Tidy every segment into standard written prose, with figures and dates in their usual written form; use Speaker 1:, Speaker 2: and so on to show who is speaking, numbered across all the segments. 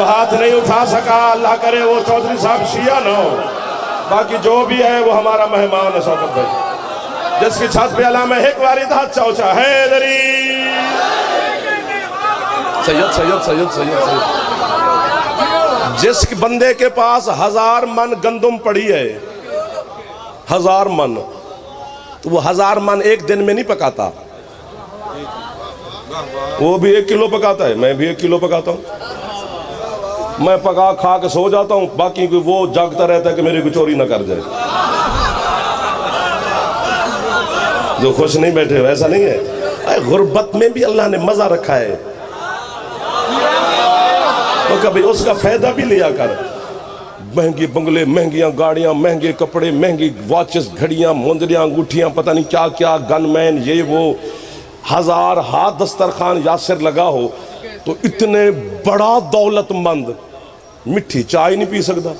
Speaker 1: جو ہاتھ نہیں اٹھا سکا اللہ کرے وہ چودھری صاحب شیعہ نہ ہو، باقی جو بھی ہے وہ ہمارا مہمان ہے شوکت بھائی، جس کی چھت پہ علامہ ایک واری ہاتھ چاوچا حیدری سید سید سید سید سید جس بندے کے پاس 1000 من گندم پڑی ہے، 1000 من، تو وہ 1000 من ایک دن میں نہیں پکاتا، وہ بھی 1 کلو پکاتا ہے، میں بھی 1 کلو پکاتا ہوں، میں پکا کھا کے سو جاتا ہوں، باقی وہ جاگتا رہتا ہے کہ میری کوئی چوری نہ کر جائے۔ جو خوش نہیں بیٹھے ہو ایسا نہیں ہے، غربت میں بھی اللہ نے مزہ رکھا ہے، تو کبھی اس کا فائدہ بھی لیا کر، مہنگی بنگلے، مہنگیاں گاڑیاں، مہنگے کپڑے، مہنگی واچز، گھڑیاں، مندریاں، انگوٹھیاں، پتہ نہیں کیا کیا، گن مین، یہ وہ، 1000 ہاتھ دسترخوان یاسر لگا ہو تو اتنے بڑا دولت مند مٹھی چائے نہیں پی سکتا۔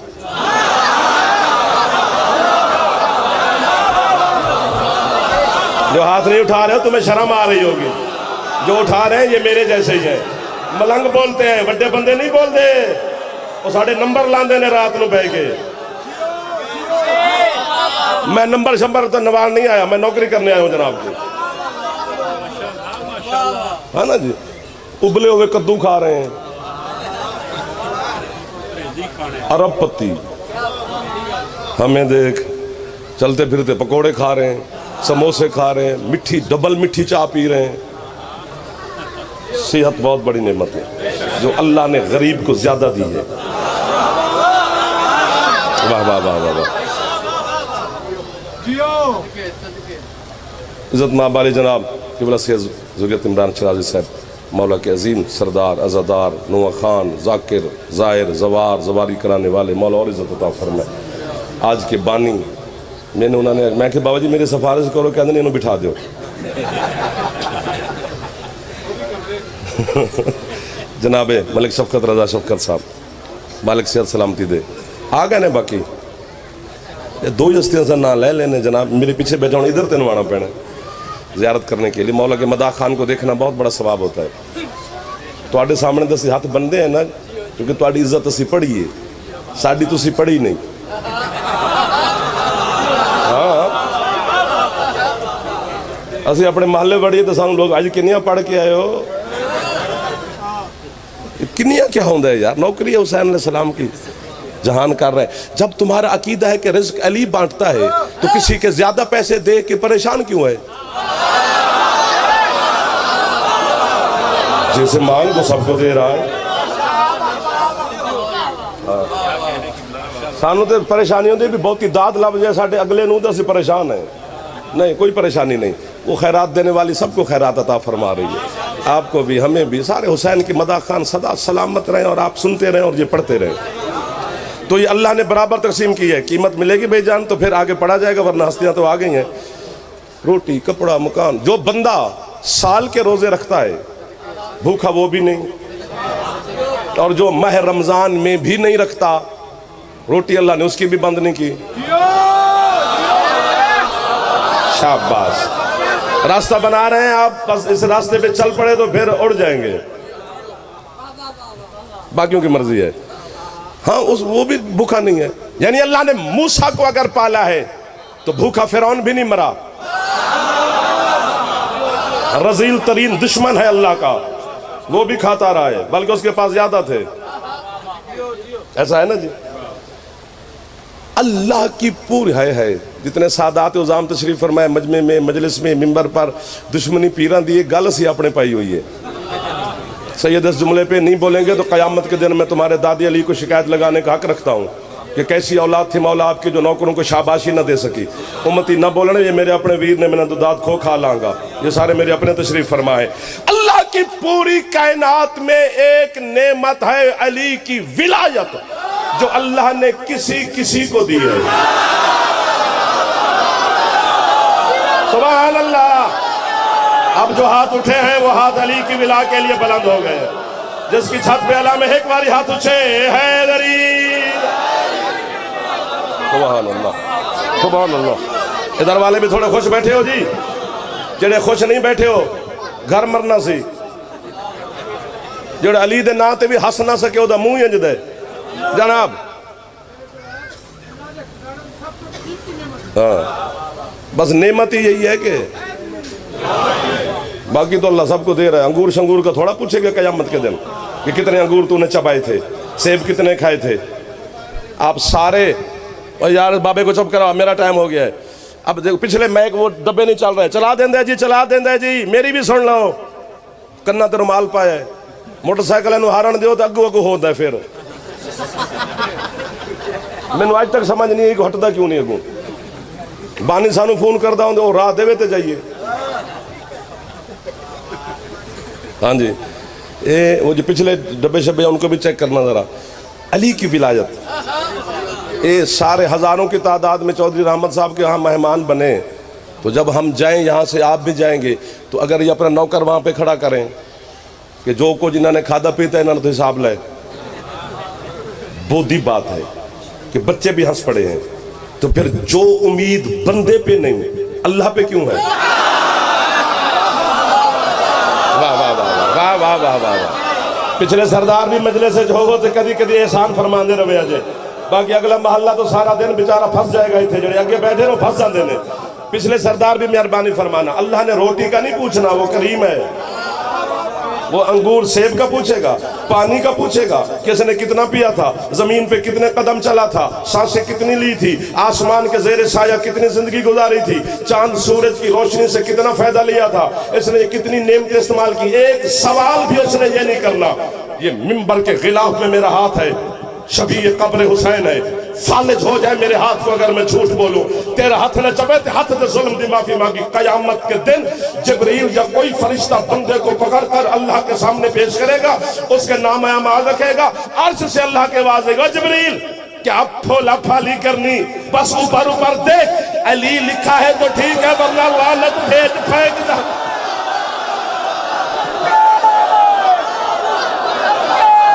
Speaker 1: جو ہاتھ نہیں اٹھا رہے ہو تمہیں شرم آ رہی ہوگی، جو اٹھا رہے ہیں یہ میرے جیسے ہی ہیں، ملنگ بولتے ہیں، بڑے بندے نہیں بولتے، وہ ساڑھے نمبر لاندے نے رات نو بہ کے۔ میں نمبر شمبر تو نوال نہیں آیا، میں نوکری کرنے آیا ہوں جناب کی، ہے نا جی، ابلے ہوئے کدو کھا رہے ہیں، عرب پتی، ہمیں دیکھ چلتے پھرتے پکوڑے کھا رہے ہیں، سموسے کھا رہے ہیں، مٹھی ڈبل مٹھی چاہ پی رہے ہیں۔ صحت بہت بڑی نعمت ہے جو اللہ نے غریب کو زیادہ دی ہے۔ واہ واہ واہ واہ واہ، عزت مابالی جناب قبلہ سید ذریت عمران شرازی صاحب، مولا کے عظیم سردار، عزادار، نوح خان، ذاکر، زائر، زوار، زواری کرانے والے، مولا اور عزت عطا فرمائے۔ آج کے بانی میں کہ بابا جی میرے سفارش کرو، کہتے نہیں انہوں بٹھا دیو۔ جناب ملک شفقت رضا شفقت صاحب، مالک صحت سلامتی دے، آ گئے نے، باقی دو ہستیاں سے نہ لے لینے جناب، میرے پیچھے بیٹھا ہوں، ادھر تنوانا پینا زیارت کرنے کے لیے۔ مولا کے مداح خان کو دیکھنا بہت بڑا ثواب ہوتا ہے۔ تو آڈے سامنے دسی ہاتھ بندے ہیں نا، کیونکہ تو آڈی عزت اسی پڑھی ہے، ساڑی تو اسی پڑھی نہیں۔ ہاں اسی اپنے محلے بڑی ہے تو سانو لوگ آج کنیاں پڑھ کے آئے ہو، کنیاں کیا ہوندہ ہے یار، نوکری ہے حسین علیہ السلام کی، جہان کر رہے ہیں۔ جب تمہارا عقیدہ ہے کہ رزق علی بانٹتا ہے تو کسی کے زیادہ پیسے دے کے پریشان کیوں ہے؟ جیسے مانگ تو سب کو دے رہا ہے۔ سانو تے پریشانیوں دے بھی بہت ہی داد لب جائے، ساڑھے اگلے نو دے سے پریشان ہیں، نہیں کوئی پریشانی نہیں، وہ خیرات دینے والی سب کو خیرات عطا فرما رہی ہے، آپ کو بھی ہمیں بھی، سارے حسین کی مداح خان صدا سلامت رہیں اور آپ سنتے رہیں اور یہ پڑھتے رہیں۔ تو یہ اللہ نے برابر تقسیم کی ہے، قیمت ملے گی بھائی جان تو پھر آگے پڑھا جائے گا، ورنہ ہستیاں تو آ گئی ہیں۔ روٹی کپڑا مکان، جو بندہ سال کے روزے رکھتا ہے بھوکا وہ بھی نہیں، اور جو ماہ رمضان میں بھی نہیں رکھتا روٹی اللہ نے اس کی بھی بند نہیں کی۔ شاباش، راستہ بنا رہے ہیں آپ، بس اس راستے پہ چل پڑے تو پھر اڑ جائیں گے، باقیوں کی مرضی ہے۔ ہاں وہ بھی بھوکا نہیں ہے، یعنی اللہ نے موسیٰ کو اگر پالا ہے تو بھوکا فرعون بھی نہیں مرا، رذیل ترین دشمن ہے اللہ کا، وہ بھی کھاتا رہا ہے، بلکہ اس کے پاس زیادہ تھے، ایسا ہے نا جی۔ اللہ کی پوری ہے جتنے سادات عظام تشریف فرمائے مجمع میں، مجلس میں، منبر پر، دشمنی پیران دیئے گل سی اپنے پائی ہوئی ہے۔ سید اس جملے پہ نہیں بولیں گے تو قیامت کے دن میں تمہارے دادی علی کو شکایت لگانے کا حق رکھتا ہوں کہ کیسی اولاد تھی مولا آپ کی جو نوکروں کو شاباشی نہ دے سکی۔ امتی نہ بولنے، یہ میرے اپنے ویر نے میں نے داد کھو کھا لانگا، یہ سارے میرے اپنے تشریف فرمائے۔ اللہ کی پوری کائنات میں ایک نعمت ہے علی کی ولایت، جو اللہ نے کسی کو دی ہے۔ سبحان اللہ۔ اب جو ہاتھ اٹھے ہیں وہ ہاتھ علی کی ولا کے لیے بلند ہو گئے، جس کی چھت پہ علامہ ایک باری ہاتھ اٹھے، حیدری۔ سبحان اللہ، سبحان اللہ۔ ادھر والے بھی تھوڑے خوش بیٹھے ہو جی، جڑے خوش نہیں بیٹھے ہو گھر مرنا سی۔ جڑا علی دے نام تے بھی ہس نہ سکے دا منہ انج دے جناب. بس نعمت ہی یہی ہے کہ باقی تو اللہ سب کو دے رہا ہے. انگور شنگور کا تھوڑا پوچھے گا قیامت کے دن کہ کتنے انگور تو نے چبائے تھے, سیب کتنے کھائے تھے. آپ سارے یار بابے کو چپ کرا, میرا ٹائم ہو گیا ہے. اب دیکھو پچھلے میک وہ ڈبے نہیں چل رہے, چلا دیندے جی, چلا دیندے جی, میری بھی سن لو. کنا تے رومال پایا ہے, موٹر سائیکل ہارن دیو تو اگو اگو ہوتا ہے. پھر مینوں اج تک سمجھ نہیں ہے کہ ہٹدا کیوں نہیں اگوں. بانی سانو فون کردا ہوں وہ راہ دے تے جائیے. ہاں جی, وہ جو پچھلے ڈبے شبے ان کو بھی چیک کرنا ذرا. علی کی ولایت, یہ سارے ہزاروں کی تعداد میں چودھری رحمت صاحب کے یہاں مہمان بنے, تو جب ہم جائیں یہاں سے آپ بھی جائیں گے, تو اگر یہ اپنا نوکر وہاں پہ کھڑا کریں کہ جو کو جنہوں نے کھادا پیتا ہے انہوں نے تو حساب لائے, بودھی بات ہے کہ بچے بھی ہنس پڑے ہیں. تو پھر جو امید بندے پہ نہیں اللہ پہ کیوں ہے؟ واہ واہ واہ واہ واہ واہ واہ. پچھلے سردار بھی مجلس سے جو تے کدی کدی احسان فرمان دے رہے جے. باقی اگلا محلہ تو سارا دن بیچارہ پھنس جائے گا اتنے جڑے اگے بیٹھے رہو پھنس جاندے نے. پچھلے سردار بھی مہربانی فرمانا, اللہ نے روٹی کا نہیں پوچھنا, وہ کریم ہے. وہ انگور سیب کا پوچھے گا, پانی کا پوچھے گا, کس نے کتنا پیا تھا, زمین پہ کتنے قدم چلا تھا, سانسیں کتنی لی تھی, آسمان کے زیر سایہ کتنی زندگی گزاری تھی, چاند سورج کی روشنی سے کتنا فائدہ لیا تھا, اس نے کتنی نعمتیں استعمال کی. ایک سوال بھی اس نے یہ نہیں کرنا یہ ممبر کے غلاف میں میرا ہاتھ ہے, شبیہ قبر حسین ہے, فالج ہو جائے میرے ہاتھ کو اگر میں جھوٹ بولوں, تیرا ہاتھ نہ چبے تے ہاتھ دے ظلم دی معافی مانگی. قیامت کے دن جبریل یا کوئی فرشتہ بندے کو پکڑ کر اللہ کے سامنے پیش کرے گا, اس کے نام اعمال رکھے گا, عرش سے اللہ کے آواز دے گا, جبریل کیا پھولا پھالی کرنی, بس اوپر اوپر دیکھ, علی لکھا ہے تو ٹھیک ہے ورنہ لعنت بھیج پھینک دا.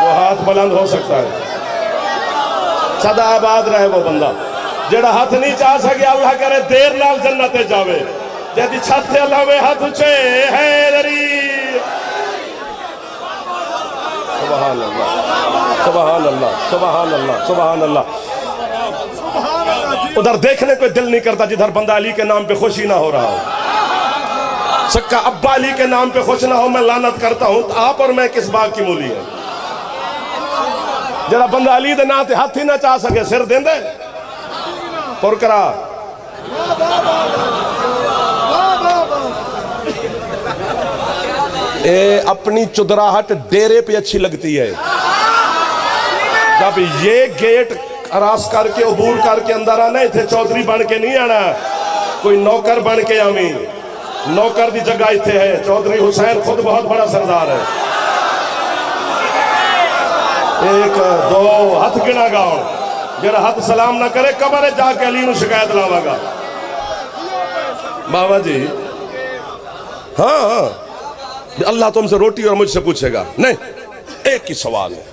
Speaker 1: وہ ہاتھ بلند ہو سکتا ہے, سدا آباد رہے وہ بندہ جڑا ہاتھ نہیں چاہ سکے, اللہ کرے دیر نال جنت جاوے. جدی چھت سے اللہ میں ہاتھ اچھے حیدری. سبحان اللہ سبحان اللہ سبحان اللہ سبحان اللہ. ادھر دیکھنے کو دل نہیں کرتا جدھر بندہ علی کے نام پہ خوشی نہ ہو رہا ہو. سکا ابا علی کے نام پہ خوش نہ ہو, میں لعنت کرتا ہوں. آپ اور میں کس باغ کی مولی ہے؟ جڑا بندہ علی دے نام تے ہاتھ ہی نہ چاہ سکے, سر دیں دے پر کرا. اپنی چدراہٹ ڈیرے پہ اچھی لگتی ہے, جب یہ گیٹ کراس کر کے عبور کر کے اندر آنا, اتھے چودھری بن کے نہیں آنا, کوئی نوکر بن کے آمی. نوکر دی جگہ اتھے ہے, چودھری حسین خود بہت بڑا سردار ہے. ایک دو ہاتھ گنا گاؤں, جڑا ہاتھ سلام نہ کرے قبر جا کے علی نو شکایت لاوا گا. بابا جی ہاں, اللہ تم سے روٹی اور مجھ سے پوچھے گا نہیں, ایک ہی سوال ہے.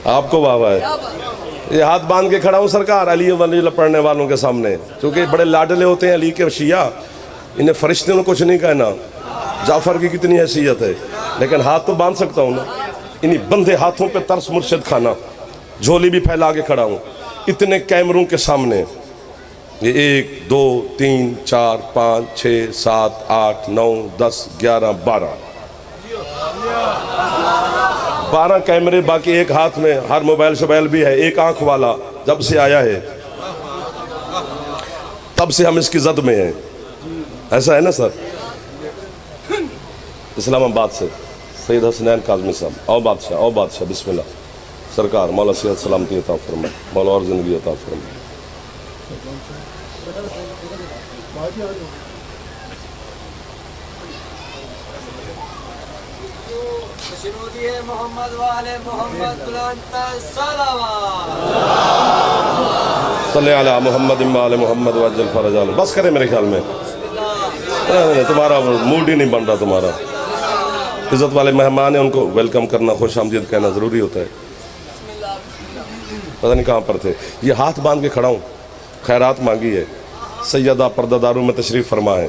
Speaker 1: آپ کو بابا ہے, یہ ہاتھ باندھ کے کھڑا ہوں سرکار علی ولی پڑھنے والوں کے سامنے, چونکہ بڑے لاڈلے ہوتے ہیں علی کے شیعہ, انہیں فرشتے نے کچھ نہیں کہنا. جعفر کی کتنی حیثیت ہے, لیکن ہاتھ تو باندھ سکتا ہوں نا. انہی بندے ہاتھوں پہ ترس مرشد کھانا, جھولی بھی پھیلا کے کھڑا ہوں اتنے کیمروں کے سامنے. یہ 1 2 3 4 5 6 7 8 9 10 11 12 کیمرے, باقی ایک ہاتھ میں, ہر موبائل شبائل بھی ہے, ایک آنکھ والا. جب سے آیا ہے تب سے ہم اس کی زد میں ہیں. ایسا ہے نا سر؟ اسلام آباد سے سید حسنین کاظمی صاحب. او بادشاہ بسم اللہ. سرکار مولا صحت سلامتی عطا فرمائے, مولا اور زندگی عطا فرمائے.
Speaker 2: محمد والے محمد بلند صلوات.
Speaker 1: صلی علی محمد وآل محمد وعجل فرجہ. بس کرے میرے خیال میں, تمہارا موڈ ہی نہیں بن رہا. تمہارا عزت والے مہمان ہیں, ان کو ویلکم کرنا, خوش آمدید کہنا ضروری ہوتا ہے. پتہ نہیں کہاں پر تھے. یہ ہاتھ باندھ کے کھڑا ہوں, خیرات مانگی ہے. سیدہ پردہ داروں میں تشریف فرما ہے.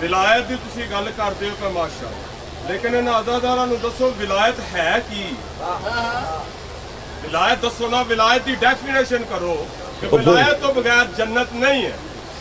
Speaker 3: ਵਿਲਾਇਤ ਦੀ ਤੁਸੀਂ ਗੱਲ ਕਰਦੇ ਹੋ ਕਿ ਮਾਸ਼ਾਅੱਲਾ, ਲੇਕਿਨ ਇਹਨਾਂ ਅਜ਼ਾਦਾਰਾਂ ਨੂੰ ਦੱਸੋ ਵਿਲਾਇਤ ਹੈ ਕੀ? ਵਿਲਾਇਤ ਦੱਸੋ ਨਾ, ਵਿਲਾਇਤ ਦੀ ਡੈਫੀਨੇਸ਼ਨ ਕਰੋ ਕਿ ਵਿਲਾਇਤ ਤੋਂ ਬਗੈਰ ਜੰਨਤ ਨਹੀਂ ਹੈ,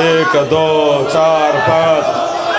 Speaker 1: 1 2 4 5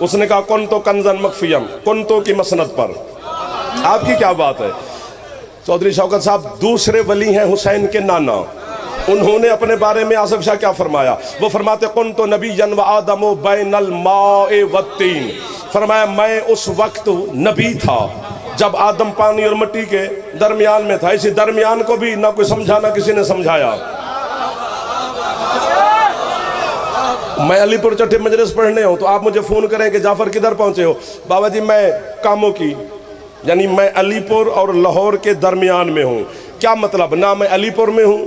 Speaker 1: اس نے کہا کن تو کنزن مخفیم، کن تو کی مسند پر. آپ کی کیا بات ہے؟ چودھری شوکت صاحب دوسرے ولی ہیں حسین کے نانا، انہوں نے اپنے بارے میں آصف شاہ کیا فرمایا؟ وہ فرماتے کن تو نبی و آدم بین الماء والتین، فرمایا میں اس وقت نبی تھا جب آدم پانی اور مٹی کے درمیان میں تھا. اسی درمیان کو بھی نہ کوئی سمجھا نہ کسی نے سمجھایا. میں علی پور چٹھی مجلس پڑھنے ہوں تو آپ مجھے فون کریں کہ جعفر کدھر پہنچے ہو؟ بابا جی میں کاموں کی، یعنی میں علی پور اور لاہور کے درمیان میں ہوں. کیا مطلب؟ نہ میں علی پور میں ہوں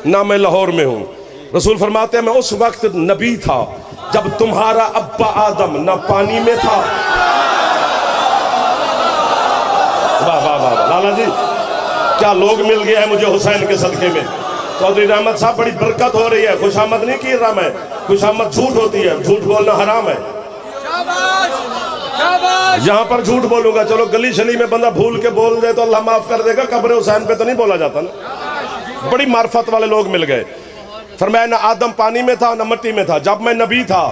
Speaker 1: نہ میں لاہور میں ہوں. رسول فرماتے ہیں میں اس وقت نبی تھا جب تمہارا ابا آدم نہ پانی میں تھا. واہ واہ واہ لالا جی کیا لوگ مل گئے ہیں مجھے حسین کے صدقے میں. چودھری رحمت صاحب بڑی برکت ہو رہی ہے. خوش آمد نہیں کی رہا میں، خوش آمد جھوٹ ہوتی ہے، جھوٹ بولنا حرام ہے. یہاں پر جھوٹ بولوں گا، چلو گلی شلی میں بندہ بھول کے بول دے تو اللہ معاف کر دے گا، قبر حسین پہ تو نہیں بولا جاتا نا. بڑی معرفت والے لوگ مل گئے. فرمایا نہ آدم پانی میں تھا نہ مٹی میں تھا جب میں نبی تھا.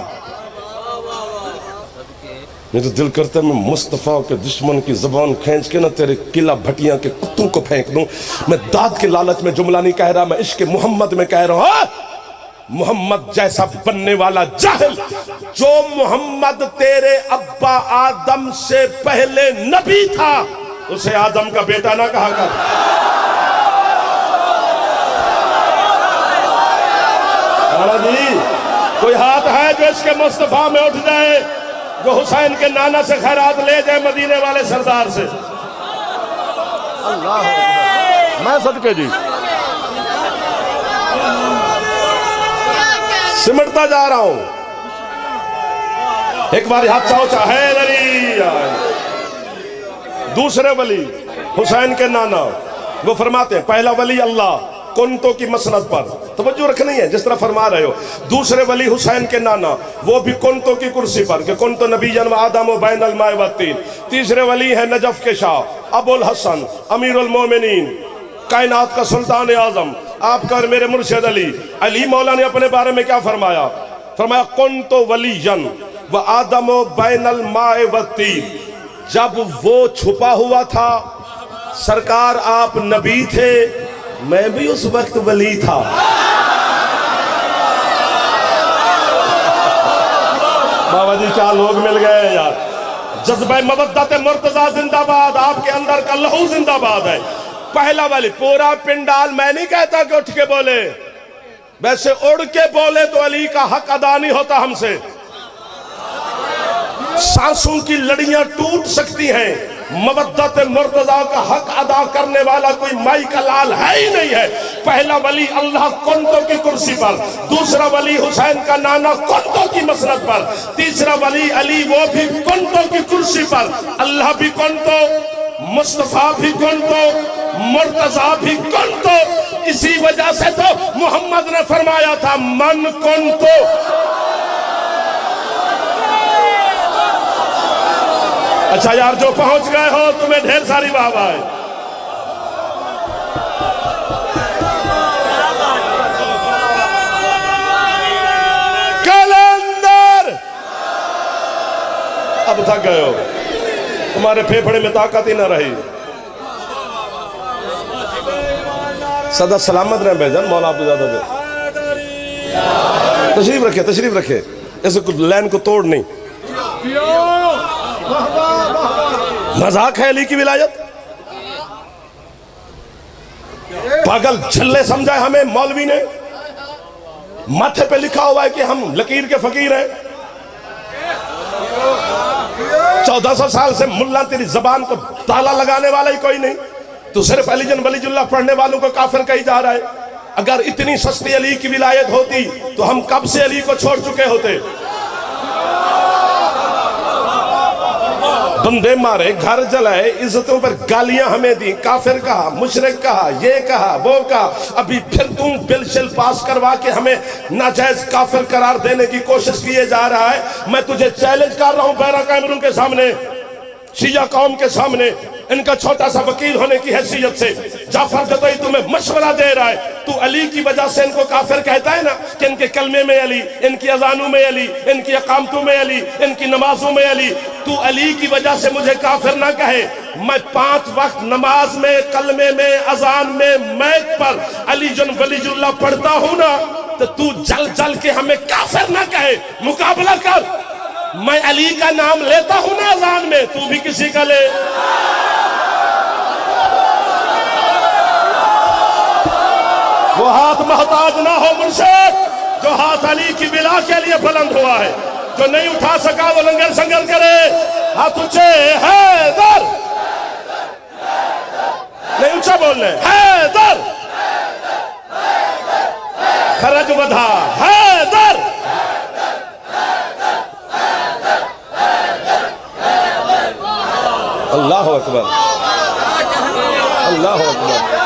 Speaker 1: میرے دل کرتا ہے میں مصطفیٰ کے دشمن کی زبان کھینچ کے نہ تیرے قلعہ بھٹیاں کے کتوں کو پھینک دوں. میں داد کے لالچ میں جملہ نہیں کہہ رہا، میں عشق محمد میں کہہ رہا ہوں. محمد جیسا بننے والا جاہل، جو محمد تیرے ابا آدم سے پہلے نبی تھا اسے آدم کا بیٹا نہ کہا کر. جی کوئی ہاتھ ہے جو اس کے مصطفیٰ میں اٹھ جائے، جو حسین کے نانا سے خیرات لے جائے مدینے والے سردار سے؟ اللہ میں صدقے جی سمٹتا جا رہا ہوں. ایک بار ہاتھ چاہو حیدری. دوسرے ولی حسین کے نانا وہ فرماتے ہیں پہلا ولی اللہ کنتوں کی مسند پر، توجہ رکھنی ہے جس طرح فرما رہے ہو. دوسرے ولی حسین کے نانا وہ بھی کنتوں کی کرسی پر کہ کنتو نبی و آدم و بین الماء والتین. تیسرے ولی ہے نجف کے شاہ ابو الحسن امیر المومنین، کائنات کا سلطان اعظم، آپ کا اور میرے مرشد علی. علی مولا نے اپنے بارے میں کیا فرمایا؟ فرمایا کنتو ولیًا و آدم و بین الماء والتین. جب وہ چھپا ہوا تھا سرکار آپ نبی تھے، میں بھی اس وقت ولی تھا. بابا جی کیا لوگ مل گئے یار. جذبہ مودت مرتضیٰ زندہ باد، آپ کے اندر کا لہو زندہ باد ہے. پہلا ولی پورا پنڈال میں نہیں کہتا کہ اٹھ کے بولے، ویسے اڑ کے بولے تو علی کا حق ادا نہیں ہوتا ہم سے. سانسوں کی لڑیاں ٹوٹ سکتی ہیں، مودت مرتضیٰ کا حق ادا کرنے والا کوئی مائی کا لال ہے ہی نہیں ہے. پہلا ولی اللہ کنتوں کی کرسی پر، دوسرا ولی حسین کا نانا کنتوں کی مسند پر، تیسرا ولی علی وہ بھی کنتوں کی کرسی پر. اللہ بھی کنتوں، مصطفیٰ بھی کنتوں، مرتضیٰ بھی کنتوں. اسی وجہ سے تو محمد نے فرمایا تھا من کنتو. اچھا یار جو پہنچ گئے ہو تمہیں ڈھیر ساری واہ ہے. کلندر اب تھک گئے ہو، تمہارے پھیپھڑے میں طاقت ہی نہ رہی. صدا سلامت رہے بھیجن مولا آپ کو زیادہ دے. تشریف رکھے تشریف رکھے، ایسے لین کو توڑ نہیں. مذاق ہے علی کی ولایت؟ پاگل جھلے سمجھا ہے ہمیں مولوی نے. ماتھے پہ لکھا ہوا ہے کہ ہم لکیر کے فقیر ہیں. 1400 سال سے ملا تیری زبان کو تالا لگانے والا ہی کوئی نہیں. تو صرف علی جن ولی اللہ پڑھنے والوں کو کافر کہی جا رہا ہے. اگر اتنی سستی علی کی ولایت ہوتی تو ہم کب سے علی کو چھوڑ چکے ہوتے. بندے مارے، گھر جلائے، عزتوں پر گالیاں ہمیں دی، کافر کہا، مشرک کہا، یہ کہا وہ کہا. ابھی پھر تم بل شل پاس کروا کے ہمیں ناجائز کافر قرار دینے کی کوشش کیے جا رہا ہے. میں تجھے چیلنج کر رہا ہوں بیرا کیمرون کے سامنے، شیعہ قوم کے سامنے، ان کا چھوٹا سا وکیل ہونے کی حیثیت سے. جعفر جدوئی تمہیں مشورہ دے رہا ہے تو علی کی وجہ سے ان کو کافر کہتا ہے نا کہ ان کے کلمے میں علی، ان کی اذانوں میں علی، ان کی اقامتوں میں علی، ان کی نمازوں میں علی، تو علی کی وجہ سے مجھے کافر نہ کہے۔ میں 5 وقت نماز میں، کلمے میں، اذان میں، میت پر علی جن ولی اللہ پڑھتا ہوں نا، تو جل جل کے ہمیں کافر نہ کہے، مقابلہ کر۔ میں علی کا نام لیتا ہوں نا اذان میں، تو بھی کسی کا لے۔ وہ ہاتھ محتاج نہ ہو مرشد جو ہاتھ علی کی بلا کے لیے بلند ہوا ہے، جو نہیں اٹھا سکا وہ لنگر سنگر کرے، ہاتھ اونچے، حیدر، نہیں اونچا بولنے، حیدر، خرج ودھا، حیدر، اللہ اکبر، اللہ اکبر۔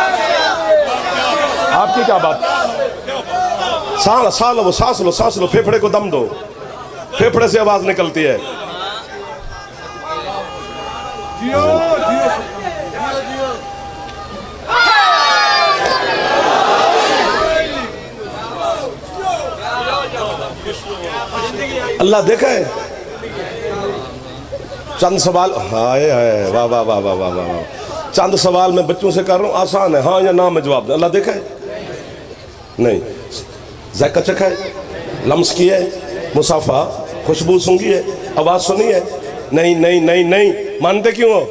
Speaker 1: آپ کی کیا بات؟ سانس لو، پھیپھڑے کو دم دو، پھیپھڑے سے آواز نکلتی ہے۔ اللہ دیکھا ہے چند سوال، ہائے ہائے، واہ واہ واہ واہ واہ واہ، چند سوال میں بچوں سے کر رہا ہوں، آسان ہے، ہاں یا نہ میں جواب دیں۔ اللہ دیکھا ہے؟ نہیں۔ ذائقہ چکھا ہے؟ لمس کی ہے؟ مصافحہ، خوشبو سونگھی ہے؟ آواز سنی ہے؟ نہیں نہیں نہیں نہیں، مانتے کیوں ہو؟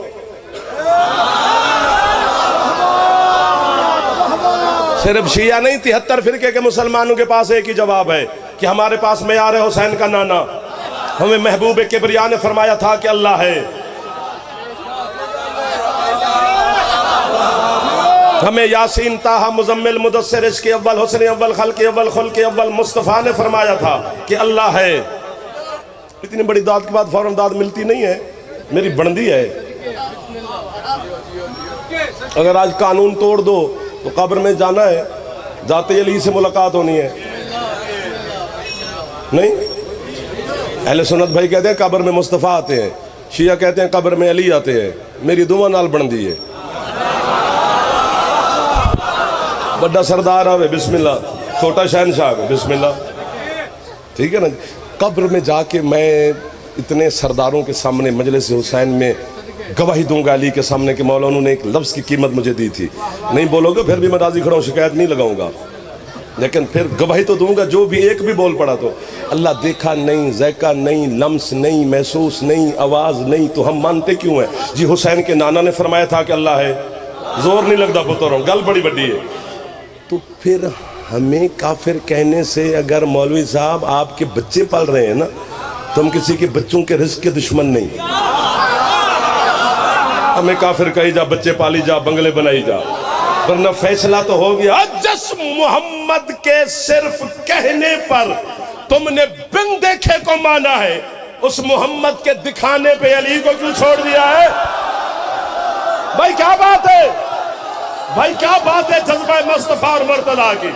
Speaker 1: صرف شیعہ نہیں، 73 فرقے کے مسلمانوں کے پاس ایک ہی جواب ہے کہ ہمارے پاس معیار ہے حسین کا نانا، ہمیں محبوب کبریا نے فرمایا تھا کہ اللہ ہے، ہمیں یاسین طٰہٰ مزمل مدثر عشق اول حسن اول خلق اول خلق اول مصطفیٰ نے فرمایا تھا کہ اللہ ہے۔ اتنی بڑی داد کے بعد فوراً داد ملتی نہیں ہے، میری بندی ہے۔ اگر آج قانون توڑ دو تو قبر میں جانا ہے، ذات علی سے ملاقات ہونی ہے، نہیں؟ اہل سنت بھائی کہتے ہیں قبر میں مصطفیٰ آتے ہیں، شیعہ کہتے ہیں قبر میں علی آتے ہیں، میری دعا نال بندی ہے۔ بڑا سردار آوے بسم اللہ، چھوٹا شہنشاہ آوے بسم اللہ، ٹھیک ہے نا؟ قبر میں جا کے میں اتنے سرداروں کے سامنے مجلس حسین میں گواہی دوں گا علی کے سامنے کہ مولا انہوں نے ایک لفظ کی قیمت مجھے دی تھی، نہیں بولو گے پھر بھی میں راضی کھڑا ہوں، شکایت نہیں لگاؤں گا، لیکن پھر گواہی تو دوں گا جو بھی ایک بھی بول پڑا تو۔ اللہ دیکھا نہیں، ذائقہ نہیں، لمس نہیں، محسوس نہیں، آواز نہیں، تو ہم مانتے کیوں ہیں؟ جی حسین کے نانا نے فرمایا تھا کہ اللہ ہے، زور نہیں لگتا پتروں، گل بڑی بڑی ہے۔ تو پھر ہمیں کافر کہنے سے، اگر مولوی صاحب آپ کے بچے پال رہے ہیں نا، تو ہم کسی کے بچوں کے رزق کے دشمن نہیں، ہمیں کافر کہی جا، بچے پالی جا، بنگلے بنائی جا، ورنہ فیصلہ تو ہو گیا۔ جس محمد کے صرف کہنے پر تم نے بن دیکھے کو مانا ہے، اس محمد کے دکھانے پہ علی کو کیوں چھوڑ دیا ہے؟ بھائی کیا بات ہے؟ بھائی کیا بات ہے جذبہ مصطفیٰ اور مرتضیٰ کی؟